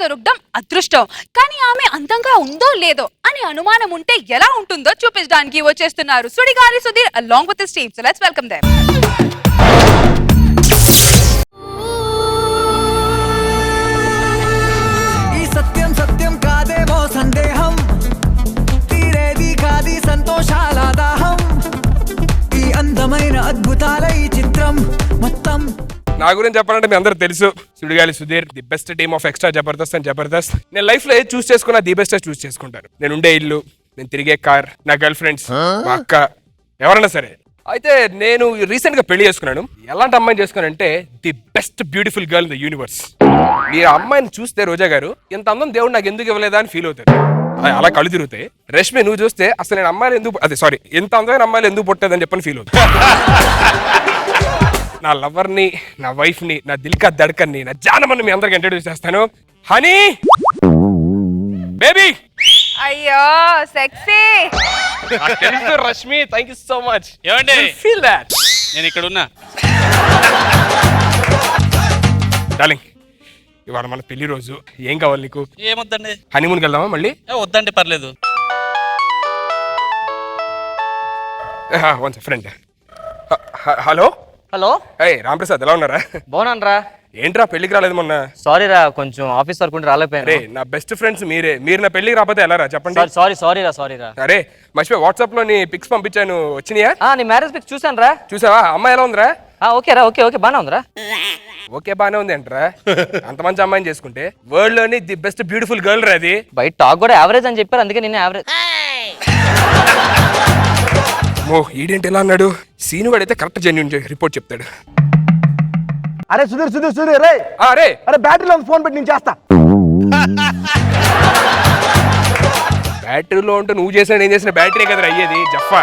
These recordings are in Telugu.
దొరకడం అదృష్టం. కానీ ఆమె అందంగా ఉందో లేదో అని అనుమానం ఉంటే ఎలా ఉంటుందో చూపించడానికి వచ్చేస్తున్నారు Sudigali Sudheer along with his team. So let's welcome them. ఈ సత్యం సత్యం కాదేమో సందేహం, తీరేది కాది సంతోషాల దాహం, ఈ అందమైన అద్భుతాల ఈ చిత్రం మొత్తం. నా గురించి చెప్పాలంటే మీ అందరూ తెలుసు, Sudigali Sudheer, the best team of extra Jabardasth and Jabardasth. నేను లైఫ్ లో ఏది చూస్ చేసుకున్నా ది బెస్ట్ చూస్ చేసుకుంటాను. నేను ఉండే ఇల్లు, నేను తిరిగే కార్, నా గర్ల్ ఫ్రెండ్స్, మా అక్క, ఎవరైనా సరే. అయితే నేను రీసెంట్ గా పెళ్లి చేసుకున్నాను. ఎలాంటి అమ్మాయిని చేసుకున్నానంటే the best beautiful girl in the universe. మీరు అమ్మాయిని చూస్తే రోజా గారు, ఇంత అందం దేవుడు నాకు ఎందుకు ఇవ్వలేదా అని ఫీల్ అవుతారు. అలా కళ్ళు తిరుగుతాయి. రష్మి నువ్వు చూస్తే అసలు నేను అమ్మాయిలు ఎందుకు, అదే సారీ, ఎంత అందమైన అమ్మాయిలు ఎందుకు పుట్టేదని చెప్పని ఫీల్ అవుతుంది. నా లవర్ని, నా వైఫ్ ని, నా దిల్కా దడ్కన్ని, నా జానమని మీ అందరికి ఇంట్రడ్యూస్ చేస్తాను. Honey baby. అయ్యో సెక్సీ. తెలుసు Rashmi, thank you so much. ఏమండి ఫీల్ దట్ నేను ఇక్కడ ఉన్నా. డార్లింగ్, ఇవాళ మన పెళ్లి రోజు. ఏం కావాలి నీకు? ఏమొద్దండి, హనీమూన్కి వెళ్దామా మళ్ళీ? వద్దండి పర్లేదు. One friend. Hello hello, Ramprasad, ఎలా ఉన్నారా? బాగున్నానరా. ఏంట్రా పెళ్లికి రాలేదు మొన్న? సారీ రా, కొంచెం ఆఫీస్ వర్క్ ఉంటే రాలేకపోయాను. అరే నా బెస్ట్ ఫ్రెండ్స్ మీరే, మీరు నా పెళ్లికి రాకపోతే ఎలా రా చెప్పండి. సారీ రా. అరే మర్చిపోయి వాట్సాప్ లో నీ పిక్స్ పంపించాను, వచ్చినాయా? నీ మ్యారేజ్ పిక్స్ చూసాను రా. చూసావా? అమ్మాయి ఎలా ఉందిరా? ఓకే రా, ఓకే బానే ఉందిరా. ఓకే బానే ఉంది అంటరా? అంత మంచి అమ్మాయిని చేసుకుంటే వరల్డ్ లోని ది బెస్ట్ బ్యూటిఫుల్ గర్ల్ రా అది. బయట టాక్ కూడా యావరేజ్ అని చెప్పారు, అందుకే నేను యావరేజ్. ఈడేంటి ఎలా అన్నాడు? సీను వాడైతే కరెక్ట్ జెన్యూన్ రిపోర్ట్ చెప్తాడు. అరే సుధీర్ రే, అరే అరే బ్యాటరీలో ఫోన్ పెట్టి నేను చేస్తా. బ్యాటరీలో ఉంటే నువ్వు చేసిన నేను చేసిన బ్యాటరీ కదరా అయ్యేది. జఫా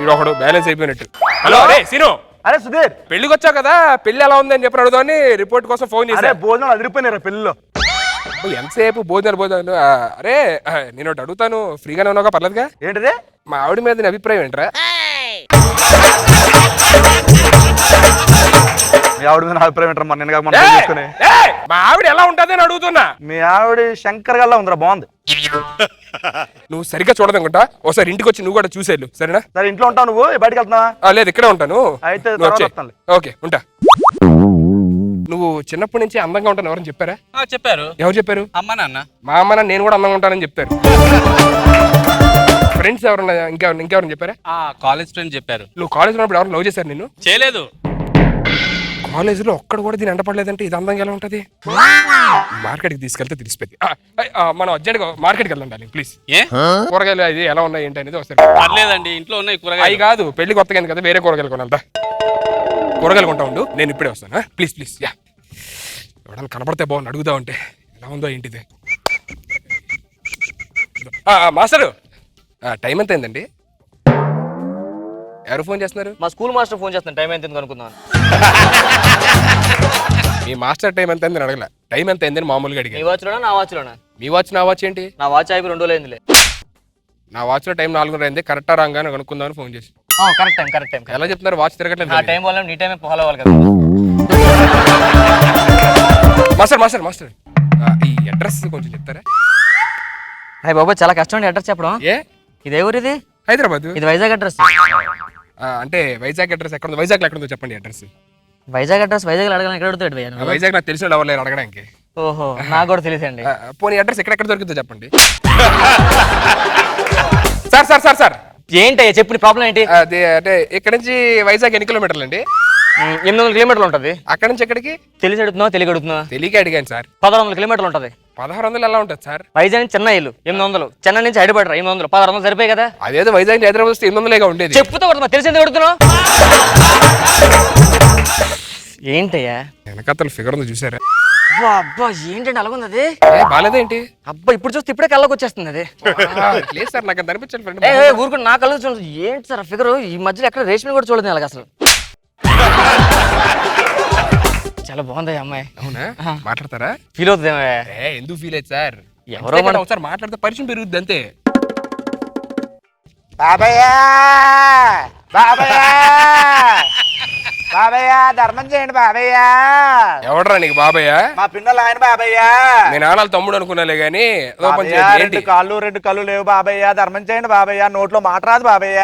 ఈడొకడు బ్యాలెన్స్ అయిపోయినట్టు. హలో అరే సీను, అరే సుధీర్, పెళ్లికి వచ్చావు కదా, పెళ్లి ఎలా ఉంది అని చెప్పి అడుగుదామని రిపోర్ట్ కోసం ఫోన్ అరే చేశా. భోజనాలు అదిరిపోయినారా పెళ్లిలో? ఎంతసేపు భోజనాలు. అరే నేను ఒకటి అడుగుతాను, ఫ్రీగానే ఉన్నావుగా, పర్లేదుగా? ఏంటిది? మా ఆవిడ మీద నీ అభిప్రాయం ఏంట్రా? మీ ఆవిడ మీద అభిప్రాయం ఏంటరా? మన తీసుకుని మా ఆవిడ ఎలా ఉంటుంది అని అడుగుతున్నా. మీ ఆవిడ శంకర్ గల్లా ఉందిరా, బాగుంది. నువ్వు సరిగ్గా చూడదనుకుంటా, ఒకసారి ఇంటికి వచ్చి నువ్వు కూడా చూసేళ్ళు, సరేనా? సరే ఇంట్లో ఉంటావు నువ్వు, బయటకు వెళ్తున్నావా? లేదు ఇక్కడే ఉంటాను. అయితే నువ్వు వచ్చేయ్. వస్తానులే. ఓకే ఉంటా. నువ్వు చిన్నప్పటి నుంచి అందంగా ఉంటాను ఎవరైనా చెప్పారా? చెప్పారు. ఎవరు చెప్పారు? అమ్మ నాన్న. మా అమ్మ నాన్న నేను కూడా అందంగా ఉంటానని చెప్తారు. ఫ్రెండ్స్ ఎవరన్నా ఇంకెవరైనా చెప్పారా? కాలేజ్ ఫ్రెండ్ చెప్పారు. నువ్వు కాలేజ్ ఉన్నప్పుడు ఎవరు లవ్ చేశారు నిన్ను? చేయలేదు. కాలేజీలో ఒక్కడ కూడా దీని అంటపడలేదంటే ఇది అందంగా ఎలా ఉంటుంది? మార్కెట్కి తీసుకెళ్తే తెలిసిపోయింది. మనం అర్జెంట్గా మార్కెట్కి వెళ్దాం ప్లీజ్. ఏ కూరగాయలు అది ఎలా ఉన్నాయి ఏంటి అనేది ఒకసారి. పర్లేదండి, ఇంట్లో ఉన్నాయి అవి కూరగాయలు. కాదు, పెళ్లి కొత్తగా కదా, వేరే కూరగాయలు కొనాలదా? కూరగాయలు కొంటా ఉండు, నేను ఇప్పుడే వస్తాను. Please yeah. ఎవడన్నా కనపడితే బాగుంది, అడుగుదా ఉంటే ఎలా ఉందో ఏంటిది. మాస్టరు, టైం ఎంత అయిందండి? ఎవరు ఫోన్ చేస్తున్నారు? మా స్కూల్ మాస్టర్ ఫోన్ చేస్తాను, టైం ఎంత అనుకున్నాను. మీ మాస్టర్ టైం ఎంత అయిందని అడగల, టైం ఎంత అయిందని మామూలుగా మీ అడిగాను. వాచ్లోనా నా వాచ్లోనా? మీ వాచ్ నా వాచ్ ఏంటి? నా వాచ్ అయిపోయి 2 రోజులు అయిందిలే. నా వాచ్లో టైం 4:30 అయింది, కరెక్టా రాంగా అని కనుక్కుందామని ఫోన్ చేసి. Correct time. ఎలా చెప్తున్నారు వాచ్ తిరగట్లేదు? నా టైం వల్ల నీ టైమే ఫాలో అవ్వాలి కదా. మాస్టర్ ఈ అడ్రస్ కొంచెం చెప్తారా? అయ్యి బాబా, చాలా కష్టం అండి అడ్రస్ చెప్పడం. ఏ ఇది ఎవరు? ఇది హైదరాబాద్. ఇది వైజాగ్ అడ్రస్. అంటే వైజాగ్ అడ్రస్ ఎక్కడ? వైజాగ్ ఎక్కడ ఉందో చెప్పండి అడ్రస్. వైజాగ్ అడ్రస్ వైజాగ్ అడగాలని ఎక్కడ అడుగుతాడు భయ్యా? వైజాగ్ నాకు తెలిసిన ఎవరు లేరు అడగడానికి. ఓహో, నాకు కూడా తెలిసండి. పోనీ అడ్రస్ ఎక్కడ దొరుకుతుందో చెప్పండి. సార్ ఏంటయ్యా చెప్పు, ప్రాబ్లం ఏంటి? అదే అంటే ఇక్కడ నుంచి వైజాగ్ ఎన్ని కిలోమీటర్లు అండి? 800 కిలోమీటర్లు ఉంటుంది. అక్కడ నుంచి ఎక్కడికి? తెలిసి అడుగుతున్నావు, తెలియక అడుగుతున్నావు? తెలియక అడిగాను సార్. 1600 కిలోమీటర్లు ఉంటుంది. 1600 ఎలా ఉంటుంది సార్? వైజాగ్ నుంచి చెన్నై 800, చెన్నై నుంచి హైదరాబాద్ 800, 1600 సరిపోయి కదా? అదేదో వైజాగ్ నుంచి హైదరాబాద్ వస్తే 800 ఉండేది. చెప్పుతా కూడా తెలిసింది అడుగుతున్నావు. ఏంటయ్యా వెనకతల ఫిగర్ ఉంది చూసారా? అబ్బా ఏంటండి అలాగుంది అది? బాలేదేంటి? అబ్బా ఇప్పుడు చూస్తే ఇప్పుడే కళ్ళకి వచ్చేస్తుంది అది. లేదు సార్, నాకు అనిపించండి ఫ్రెండ్. ఊరుకుని నా కళ్ళు చూడండి. ఏంటి సార్ ఫిగర్? ఈ మధ్యలో ఎక్కడ రేష్మి కూడా చూడదు అలాగ అసలు. చాలా బాగుంది అమ్మాయి. అవునా? మాట్లాడతారా? ఫీల్ అవుతుంది. ఎందుకు ఫీల్ అవుతుంది సార్? ఎవరో ఒకసారి మాట్లాడితే పరిచయం పెరుగుద్ది అంతే. బాబయ్యా బాబయ్య ధర్మం చేయండి బాబయ్య. ఎవడరా నీకు బాబయ్య? మా పిన్నలు ఆయన బాబయ్య. మీ నాన్నలు తమ్ముడు అనుకున్నాలే గానీ రెండు కళ్ళు లేవు బాబయ్య, ధర్మం చేయండి బాబయ్య. నోట్లో మాట రాదు బాబయ్య.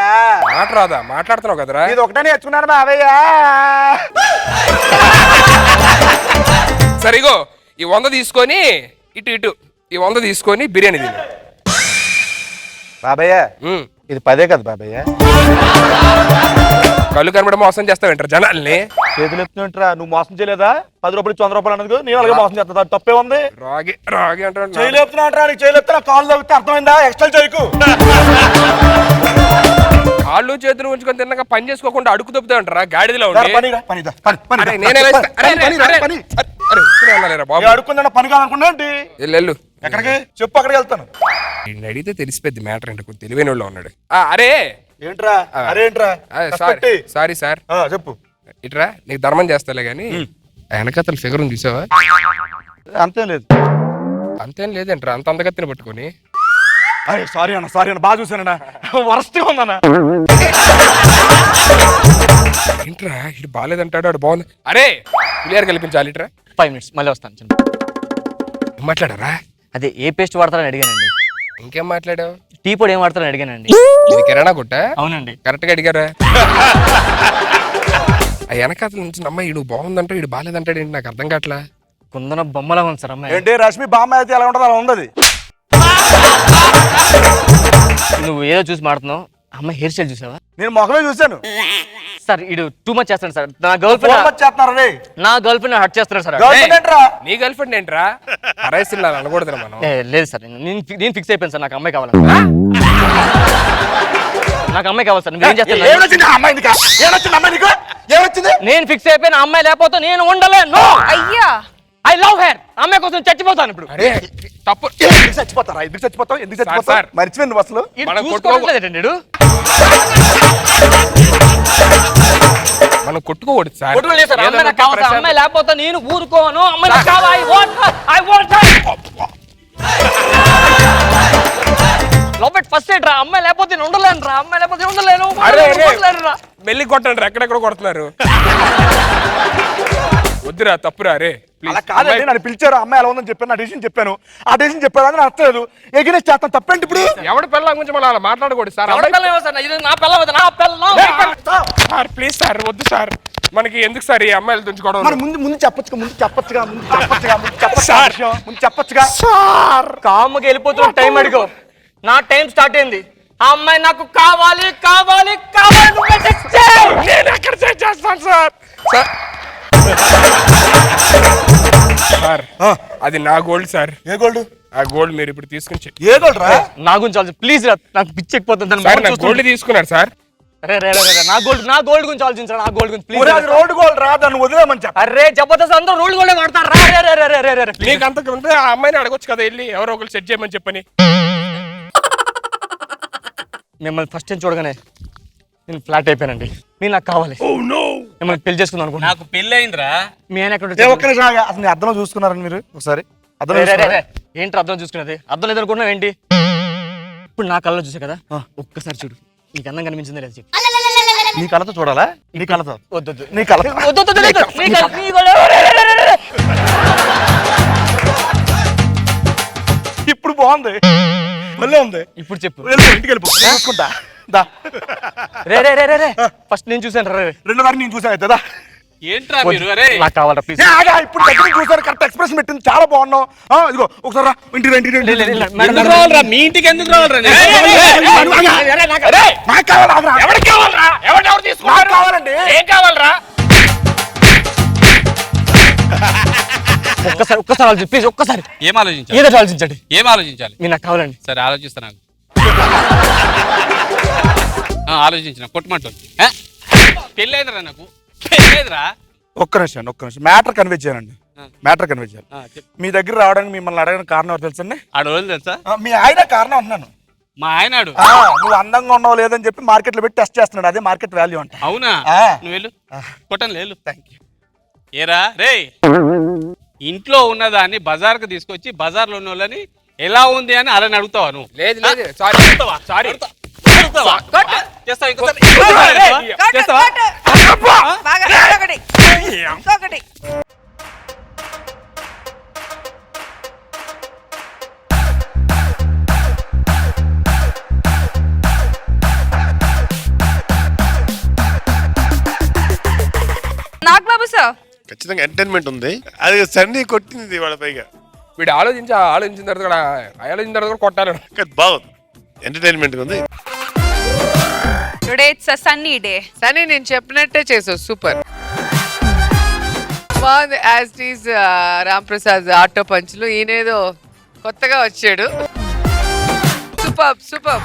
మాట రాదా? మాట్లాడుతున్నావు కదరా? ఇది ఒకటే నేర్చుకున్నాను బాబయ్య. సరిగో ఈ 100 తీసుకొని ఇటు ఈ 100 తీసుకొని బిర్యానీ తిను. బాబయ్య ఉమ్. ఇది 10 కదా బాబయ్య. కళ్ళు కనబడి మోసం చేస్తావేంటారు జనాల్ని? చేతులు ఎత్తుకుంటారా? నువ్వు మోసం చేయలేదా? 10 రూపాయలు 100 రూపాయలు అన్నది నేను అలాగే మోసం చేస్తా. తప్పే ఉంది. రాగి రాగి అంటాడు. చేయలేపుతున్నా నీకు చేయలేపుతున్నా. కాళ్ళు తగ్గితే అర్థమైందా? ఎక్స్ట్రా చేయకు. కాళ్ళు చేతులు ఉంచుకొని తిన్నాక పని చేసుకోకుండా అడుగు తప్పుతా అంటారా గాడిదలో ఉండి? అరే, నేనే వేస్తా. అరే, ఉత్తినే అన్నాలేరా బాబు. అడుక్కున్నా పని కాదనుకున్నా ఏంటి? వెళ్ళు. ఎక్కడికి చెప్పు, అక్కడికి వెళ్తాను. నిన్ను అడిగితే తెలిసిపోద్ది మ్యాటర్ ఏంటో. కొంచెం తెలివైన వాళ్ళు ఉన్నాడు. అరే ఏంట్రా అరేంట్రా సారీ సార్, చెప్పు. ఇట్రా నీకు ధర్మం చేస్తాలే గానీ వెనకతల ఫిగర్ ఉంది చూసావా? అంతేం లేదు. అంతేం లేదంటారా? అంత అందగత్తిని పట్టుకొని. అరే సారీ అన్న బాగా చూసానన్నా. వరస్ట్గా ఉందన్నా. ఏంట్రా ఇటు బాగాలేదంటాడు, అడు బాగుంది. అరే క్లియర్ కల్పించాలి. ఇట్రా 5 minutes మళ్ళీ వస్తాను. మాట్లాడారా? అదే ఏ పేస్ట్ వాడతారని అడిగానండి. ఇంకేం మాట్లాడావు? టీ పొడి ఏం వాడతారని అడిగానండి. ఇది కిరాణా కొట్ట? అవునండి. కరెక్ట్ గా అడిగారా? ఆ వెనకాతల నుంచి అమ్మాయి ఇడు బాగుందంటాడు, ఇడు బాగాలేదంటాడు ఏంటి నాకు అర్థం కావట్లా. కుందన బొమ్మలా ఉంది సార్ అమ్మాయి. ఏంటి రష్మి బామ్మ అయితే ఎలా ఉంటుంది అలా ఉంది. నువ్వు ఏదో చూసి మాడుతున్నావు. అమ్మాయి హెయిర్ స్టైల్ చూసావా? నేను మొఖమే చూశాను సార్. ఇడు టూ మచ్ చేస్తాను సార్. నా గర్ల్ ఫ్రెండ్ హర్ట్ చేస్తున్నాడు సార్. నీ గర్ల్ ఫ్రెండ్ ఏంట్రా? అరేసిల్లా అనకూడదు మనం. లేదు సార్, నేను ఫిక్స్ అయిపోయాను సార్. నాకు అమ్మాయి కావాలి. నాకు అమ్మాయి కావాలి సార్. నువ్వేం చేస్తాను? నేను ఫిక్స్ అయిపోయిన అమ్మాయి లేకపోతే నేను ఉండలేను. అయ్యా ఐ లవ్ హెర్. అమ్మాయి కోసం చచ్చిపోతాను ఇప్పుడు. అరే తప్పు. చచ్చిపోతారా? ఎందుకు చచ్చిపోతావు? సార్. మర్చిపోయింది అసలు. మనం కొట్టుకోకూడదు సార్. అమ్మాయి లేకపోతే నేను ఊరుకోను. అమ్మాయి నాకు కావాలి. I want her. Love at first sight రా. అమ్మాయి లేకపోతే నేను ఉండలేను రా. అమ్మాయి లేకపోతే ఉండలేను. మెల్లి కొట్టండి, ఎక్కడెక్కడ కొడుతున్నారు. వద్దురా, తప్పురా. రే అలా కాదండి, నన్ను పిలిచారు. అమ్మాయి ఎలా ఉందని చెప్పాను, నా డెసిషన్ చెప్పాను. ఆ డెసిషన్ చెప్పాను నాకు నచ్చలేదు. ఎగినే చేస్తాను. తప్పేంటి ఇప్పుడు? ఎవడి పిల్లల గురించి మళ్ళీ అలా మాట్లాడకూడదు సార్. సార్ ప్లీజ్ సార్, వద్దు సార్. మనకి ఎందుకు సార్ ఈ అమ్మాయిలు తుంచుకోవడం? ముందు చెప్పొచ్చుగా సార్ కామ్గా వెళ్ళిపోతున్న టైం అడిగో. నా టైం స్టార్ట్ అయింది. ఆ అమ్మాయి నాకు కావాలి కావాలి కావాలి. నేను ఎక్కడ సెట్ చేస్తాను సార్? సార్ అది నా గోల్డ్ సార్. ఏ గోల్డ్? ఆ గోల్డ్ మీరు ఇప్పుడు తీసుకుని ఏ గోల్డ్ రా? నా గురించి ప్లీజ్ రా. నాకు పిచ్చి ఎక్కిపోతుంది. గోల్డ్ తీసుకున్నారు సార్. నా గోల్డ్ గురించి ఆలోచించారు. నా గోల్డ్ గురించి ప్లీజ్. రోడ్ గోల్డ్ రా, దాన్ని వదిలేమని చెప్ప. అరే జబర్దస్త్ అందరూ రోడ్ గోల్డ్ వాడతారు. నీకు అంతకుంటే ఆ అమ్మాయిని అడగొచ్చు కదా, వెళ్ళి ఎవరో ఒకరు సెట్ చేయమని చెప్పని. మిమ్మల్ని ఫస్ట్ టైం చూడగానే నేను ఫ్లాట్ అయిపోయానండి. మీరు నాకు కావాలి. మిమ్మల్ని పెళ్లి చేసుకుందాం అనుకుంటున్నా. నాకు పెళ్లి అయిందిరా. మీ ఆయన ఎక్కడ? ఒక్క నిమిషం ఆగు. అసలు నీ అర్థంలో చూసుకున్నారని మీరు ఒకసారి? ఏంటి అర్థం చూసుకున్నది? అర్థం లేదనుకుంటున్నావు ఏంటి? ఇప్పుడు నా కళ్ళలో చూసా కదా, ఒక్కసారి చూడు. నీకు అందం కనిపించిందా లేదా చెప్పు. నీ కళ్ళతో చూడాలా? నీ కళ్ళతో వద్దు. నీ కళ్ళ ఇప్పుడు బాగుంది, మళ్ళీ ఉంది. ఇప్పుడు చెప్పు. ఇంటికి వెళ్ళిపో, చూసుకుంటా. ఫస్ట్ నేను చూసాను. రెండోసారి నేను చూసాను అయితే ఏంట్రా మీరు? అరే నాకు కావాలా ప్లీజ్. ఇప్పుడు దగ్గర చూసాను, కరెక్ట్ ఎక్స్ప్రెషన్ పెట్టింది, చాలా బాగున్నావు. ఇదిగో ఒకసారి రా, ఇంటికి ఎందుకు రావాలరా? మీ ఇంటికి ఎందుకు రావాలరా? కావాలండి. ఏం కావాలరా? ఒక్కసారి ఆలోచించండి ప్లీజ్. ఒక్కసారి ఏం ఆలోచించాలి? ఏదో ఆలోచించండి. ఏం ఆలోచించాలి? మీరు నాకు కావాలండి. సరే ఆలోచిస్తా. నాకు ఆలోచించిన కొట్టమంటాను. పెళ్ళి అయిందిరా నాకు. పెళ్ళి అయిందిరా. ఒక్క నిమిషం మ్యాటర్ కన్వే చేయాలండి. మీ దగ్గర రావడానికి మిమ్మల్ని అడగడానికి కారణం ఎవరు తెలుసండి? ఆడవాళ్ళు తెలుసా? మీ ఆయన కారణం అంటున్నాను. మా ఆయనాడు నువ్వు అందంగా ఉన్నావు లేదని చెప్పి మార్కెట్ లో పెట్టి టెస్ట్ చేస్తున్నాడు. అదే మార్కెట్ వాల్యూ అంట. అవునా? నువ్వు వెళ్ళు, కొట్టను లేదు. Thank you. ఏరా రే, ఇంట్లో ఉన్నదాన్ని బజార్కు తీసుకొచ్చి బజార్లో ఉన్న వాళ్ళని ఎలా ఉంది అని అలా అడుగుతావా నువ్వు? లేదు సారీ. చేస్తావా ఇంకోసారి? చేస్తావా? బాగా ఇంకొకటి. ఇంకొకటి. నాగబాబు సార్ ఖచ్చితంగా ఎంటర్టైన్మెంట్ ఉంది. అది సన్నీ కొట్టింది వాళ్ళ పైగా. వీడు ఆలోచించిన తర్వాత కూడా కొట్టాలి. కానీ బాగుంది, ఎంటర్టైన్మెంట్ ఉంది. Today it's a sunny day. సరే నేను చెప్పినట్టే చేసావు, సూపర్ బాగుంది. As is Ram Prasad auto పంచులు, ఈయనేదో కొత్తగా వచ్చాడు. Super super.